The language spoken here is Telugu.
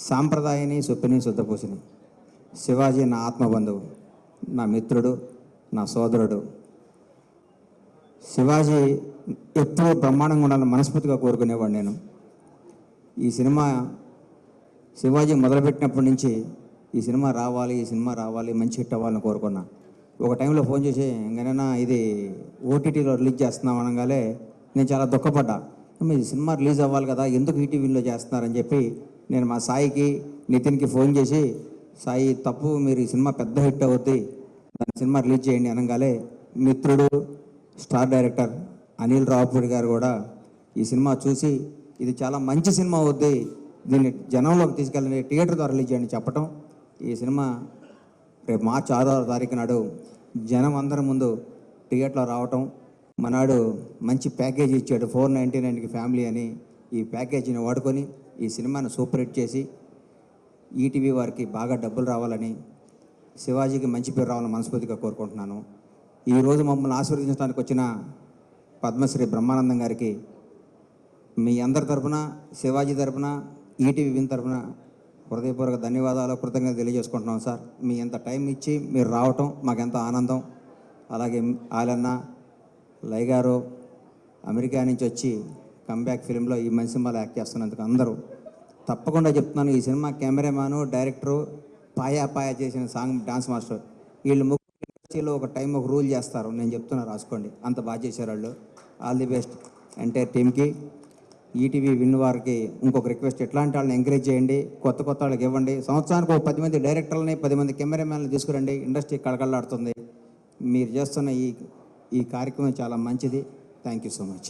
సాంప్రదాయని సొప్పిని శుద్ధపూసిని. శివాజీ నా ఆత్మబంధువు, నా మిత్రుడు, నా సోదరుడు. శివాజీ ఎప్పుడూ బ్రహ్మాండంగా ఉండాలని మనస్ఫూర్తిగా కోరుకునేవాడు నేను. ఈ సినిమా శివాజీ మొదలుపెట్టినప్పటి నుంచి ఈ సినిమా రావాలి, మంచి హిట్ అవ్వాలని కోరుకున్నా. ఒక టైంలో ఫోన్ చేసి ఇంకనైనా ఇది ఓటీటీలో రిలీజ్ చేస్తున్నాం అనగానే నేను చాలా దుఃఖపడ్డా. ఈ సినిమా రిలీజ్ అవ్వాలి కదా, ఎందుకు ఈటీవీలో చేస్తున్నారని చెప్పి నేను మా సాయికి, నితిన్కి ఫోన్ చేసి, సాయి తప్పు, మీరు ఈ సినిమా పెద్ద హిట్ అవుద్ది, దాని సినిమా రిలీజ్ చేయండి అనగానే మిత్రుడు, స్టార్ డైరెక్టర్ అనిల్ రావుపూడి గారు కూడా ఈ సినిమా చూసి ఇది చాలా మంచి సినిమా అవుద్ది, దీన్ని జనంలోకి తీసుకెళ్ళండి, థియేటర్ ద్వారా రిలీజ్ చేయండి చెప్పటం. ఈ సినిమా రేపు మార్చి 6వ తారీఖు నాడు జనం అందరి ముందు థియేటర్లో రావటం, మనాడు మంచి ప్యాకేజీ ఇచ్చాడు 499కి ఫ్యామిలీ అని. ఈ ప్యాకేజీని వాడుకొని ఈ సినిమాను సూపర్ హిట్ చేసి ఈటీవీ వారికి బాగా డబ్బులు రావాలని, శివాజీకి మంచి పేరు రావాలని మనస్ఫూర్తిగా కోరుకుంటున్నాను. ఈరోజు మమ్మల్ని ఆశీర్వదించడానికి వచ్చిన పద్మశ్రీ బ్రహ్మానందం గారికి మీ అందరి తరఫున, శివాజీ తరఫున, ఈటీవీ విన్ తరఫున హృదయపూర్వక ధన్యవాదాలు, కృతజ్ఞతలు తెలియజేసుకుంటున్నాం సార్. మీ ఎంత టైం ఇచ్చి మీరు రావటం మాకెంతో ఆనందం. అలాగే ఆలన్న, లై గారు అమెరికా నుంచి వచ్చి కమ్బ్యాక్ ఫిలింలో ఈ మంచి సినిమాలో యాక్ట్ చేస్తున్నందుకు అందరూ తప్పకుండా చెప్తున్నాను. ఈ సినిమా కెమెరామ్యాను, డైరెక్టరు, పాయా చేసిన సాంగ్ డాన్స్ మాస్టర్, వీళ్ళు ముగ్గురు ఇండస్ట్రీలో ఒక టైం ఒక రూల్ చేస్తారు. నేను చెప్తున్నా, రాసుకోండి, అంత బాగా చేశారు వాళ్ళు. ఆల్ ది బెస్ట్ ఎంటైర్ టీమ్కి. ఈటీవీ విన్ వారికి ఇంకొక రిక్వెస్ట్, ఎట్లాంటి వాళ్ళని ఎంకరేజ్ చేయండి, కొత్త వాళ్ళకి ఇవ్వండి. సంవత్సరానికి ఒక 10 మంది డైరెక్టర్లని, 10 మంది కెమెరామ్యాన్లు తీసుకురండి. ఇండస్ట్రీ కళకళలాడుతుంది. మీరు చేస్తున్న ఈ కార్యక్రమం చాలా మంచిది. Thank you so much.